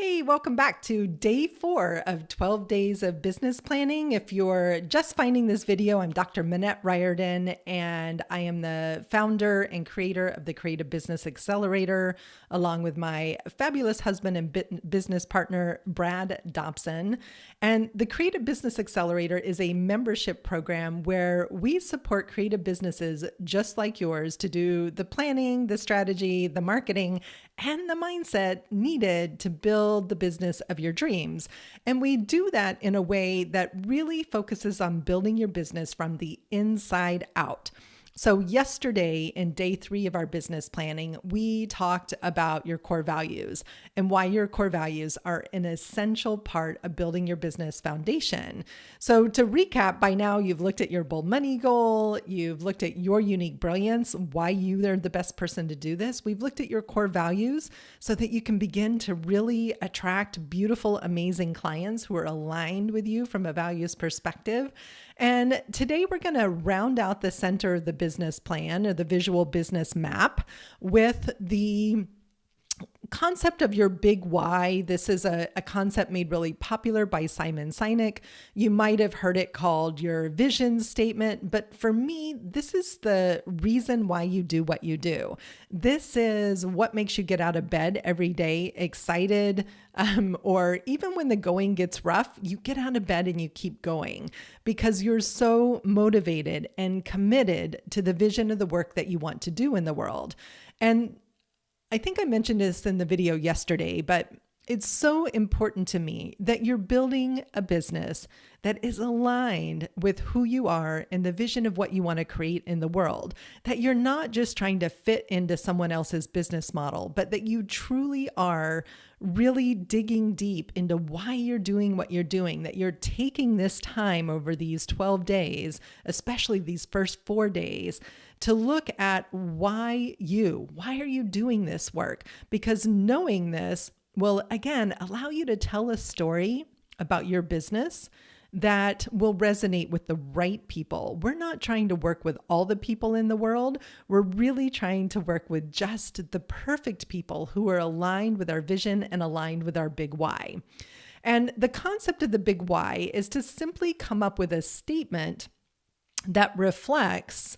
Hey, welcome back to day 4 of 12 days of business planning. If you're just finding this video, I'm Dr. Minette Riordan, and I am the founder and creator of the Creative Business Accelerator, along with my fabulous husband and business partner, Brad Dobson. And the Creative Business Accelerator is a membership program where we support creative businesses just like yours to do the planning, the strategy, the marketing, and the mindset needed to build the business of your dreams. And we do that in a way that really focuses on building your business from the inside out. So yesterday in day 3 of our business planning, we talked about your core values and why your core values are an essential part of building your business foundation. So to recap, by now you've looked at your bold money goal, you've looked at your unique brilliance, why you are the best person to do this. We've looked at your core values so that you can begin to really attract beautiful, amazing clients who are aligned with you from a values perspective. And today we're going to round out the center of the business plan or the visual business map with the concept of your big why. This is a concept made really popular by Simon Sinek. You might have heard it called your vision statement, but for me, this is the reason why you do what you do. This is what makes you get out of bed every day excited, or even when the going gets rough, you get out of bed and you keep going because you're so motivated and committed to the vision of the work that you want to do in the world. And I think I mentioned this in the video yesterday, but it's so important to me that you're building a business that is aligned with who you are and the vision of what you want to create in the world. That you're not just trying to fit into someone else's business model, but that you truly are really digging deep into why you're doing what you're doing, that you're taking this time over these 12 days, especially these first 4 days, to look at why are you doing this work? Because knowing this will, again, allow you to tell a story about your business that will resonate with the right people. We're not trying to work with all the people in the world. We're really trying to work with just the perfect people who are aligned with our vision and aligned with our big why. And the concept of the big why is to simply come up with a statement that reflects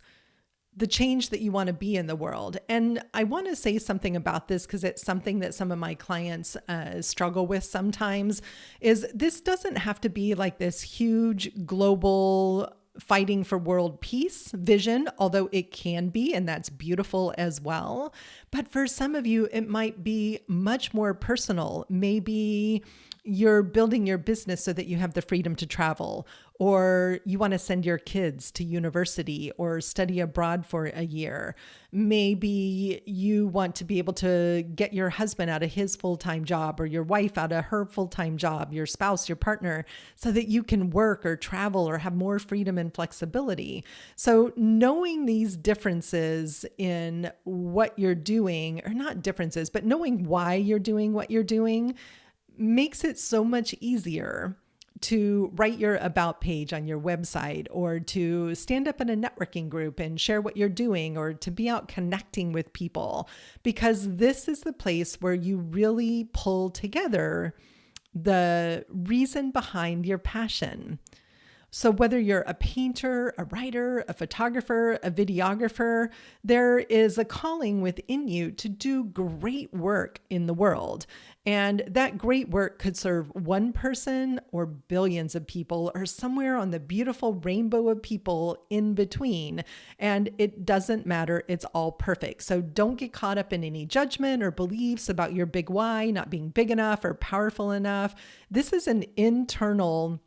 the change that you want to be in the world. And I want to say something about this because it's something that some of my clients struggle with sometimes, is this doesn't have to be like this huge global fighting for world peace vision, although it can be, and that's beautiful as well. But for some of you, it might be much more personal. Maybe you're building your business so that you have the freedom to travel, or you want to send your kids to university or study abroad for a year. Maybe you want to be able to get your husband out of his full-time job or your wife out of her full-time job, your spouse, your partner, so that you can work or travel or have more freedom and flexibility. So knowing these differences in what you're doing, or not differences, but knowing why you're doing what you're doing, makes it so much easier to write your about page on your website, or to stand up in a networking group and share what you're doing, or to be out connecting with people, because this is the place where you really pull together the reason behind your passion. So whether you're a painter, a writer, a photographer, a videographer, there is a calling within you to do great work in the world. And that great work could serve one person or billions of people, or somewhere on the beautiful rainbow of people in between. And it doesn't matter. It's all perfect. So don't get caught up in any judgment or beliefs about your big why not being big enough or powerful enough. This is an internal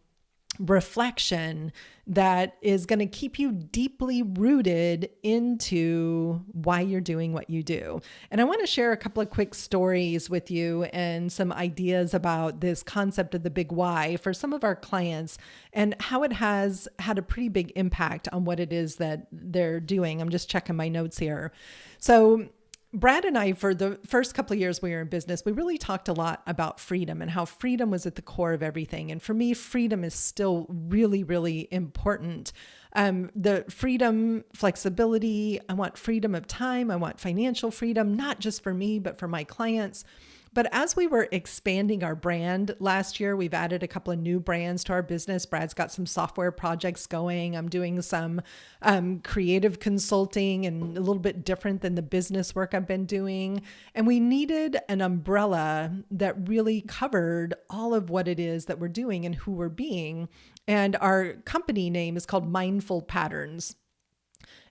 reflection that is going to keep you deeply rooted into why you're doing what you do. And I want to share a couple of quick stories with you and some ideas about this concept of the big why for some of our clients and how it has had a pretty big impact on what it is that they're doing. I'm just checking my notes here. So Brad and I, for the first couple of years we were in business, we really talked a lot about freedom and how freedom was at the core of everything. And for me, freedom is still really, really important. The freedom, flexibility, I want freedom of time. I want financial freedom, not just for me, but for my clients. But as we were expanding our brand last year, we've added a couple of new brands to our business. Brad's got some software projects going. I'm doing some creative consulting, and a little bit different than the business work I've been doing. And we needed an umbrella that really covered all of what it is that we're doing and who we're being. And our company name is called Mindful Patterns.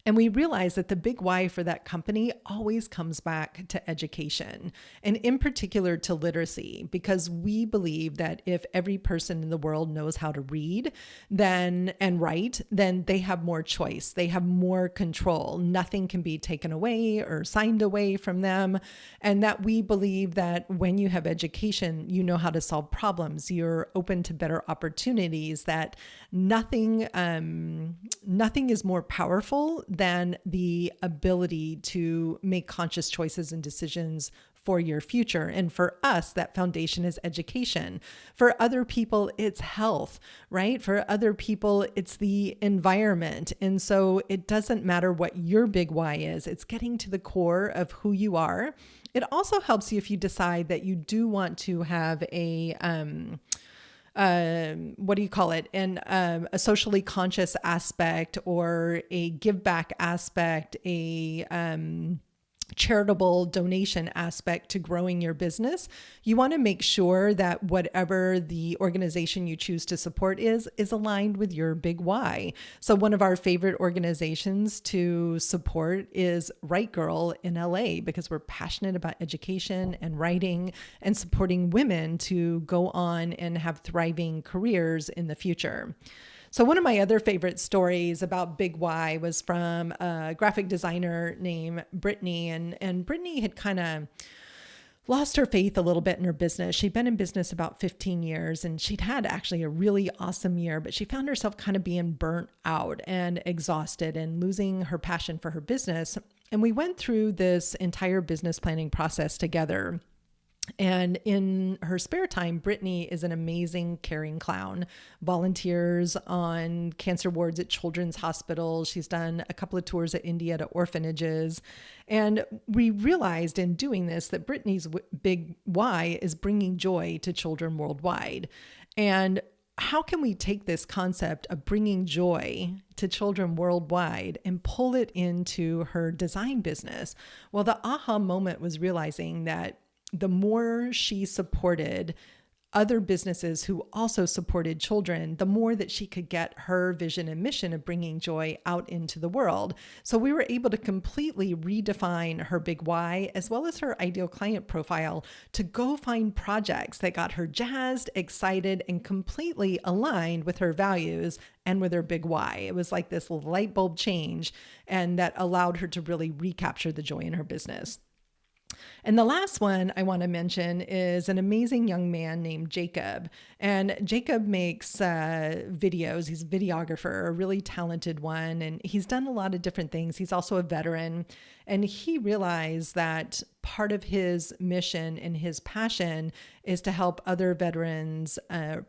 And we realize that the big why for that company always comes back to education, and in particular to literacy, because we believe that if every person in the world knows how to read and write, then they have more choice. They have more control. Nothing can be taken away or signed away from them. And that we believe that when you have education, you know how to solve problems. You're open to better opportunities, that nothing is more powerful than the ability to make conscious choices and decisions for your future. And for us, that foundation is education. For other people, it's health, right? For other people, it's the environment. And so it doesn't matter what your big why is. It's getting to the core of who you are. It also helps you if you decide that you do want to have a socially conscious aspect, or a give back aspect, a charitable donation aspect to growing your business. You want to make sure that whatever the organization you choose to support is aligned with your big why. So one of our favorite organizations to support is Right Girl in LA, because we're passionate about education and writing and supporting women to go on and have thriving careers in the future. So one of my other favorite stories about Big Why was from a graphic designer named Brittany. And Brittany had kind of lost her faith a little bit in her business. She'd been in business about 15 years, and she'd had actually a really awesome year, but she found herself kind of being burnt out and exhausted and losing her passion for her business. And we went through this entire business planning process together. And in her spare time, Brittany is an amazing caring clown, volunteers on cancer wards at children's hospitals. She's done a couple of tours at India to orphanages. And we realized in doing this that Brittany's big why is bringing joy to children worldwide. And how can we take this concept of bringing joy to children worldwide and pull it into her design business? Well, the aha moment was realizing that the more she supported other businesses who also supported children, the more that she could get her vision and mission of bringing joy out into the world. So we were able to completely redefine her big why, as well as her ideal client profile, to go find projects that got her jazzed, excited, and completely aligned with her values and with her big why. It was like this light bulb change, and that allowed her to really recapture the joy in her business. And the last one I want to mention is an amazing young man named Jacob. And Jacob makes videos. He's a videographer, a really talented one. And he's done a lot of different things. He's also a veteran. And he realized that part of his mission and his passion is to help other veterans,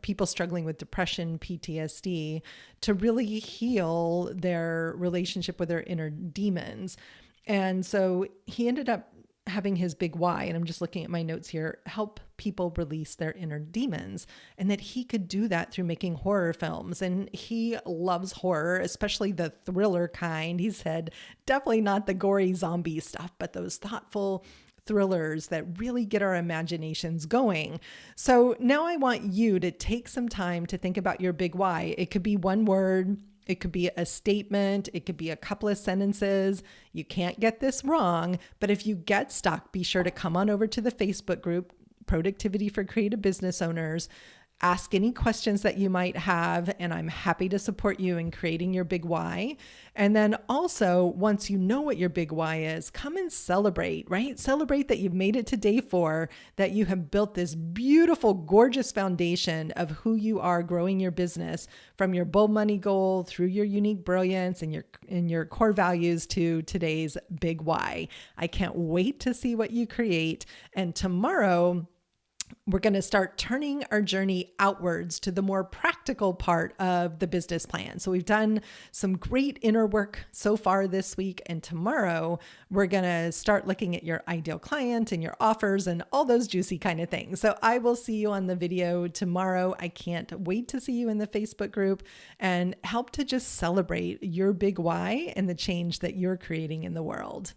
people struggling with depression, PTSD, to really heal their relationship with their inner demons. And so he ended up having his big why, and I'm just looking at my notes here, help people release their inner demons, and that he could do that through making horror films. And he loves horror, especially the thriller kind. He said, definitely not the gory zombie stuff, but those thoughtful thrillers that really get our imaginations going. So now I want you to take some time to think about your big why. It could be one word. It could be a statement. It could be a couple of sentences. You can't get this wrong, but if you get stuck, be sure to come on over to the Facebook group, Productivity for Creative Business Owners. Ask any questions that you might have, and I'm happy to support you in creating your big why. And then also, once you know what your big why is, come and celebrate, right? Celebrate that you've made it to day 4, that you have built this beautiful, gorgeous foundation of who you are growing your business, from your bold money goal through your unique brilliance and your core values to today's big why. I can't wait to see what you create. And tomorrow, we're going to start turning our journey outwards to the more practical practical part of the business plan. So we've done some great inner work so far this week, and tomorrow we're going to start looking at your ideal client and your offers and all those juicy kind of things. So I will see you on the video tomorrow. I can't wait to see you in the Facebook group and help to just celebrate your big why and the change that you're creating in the world.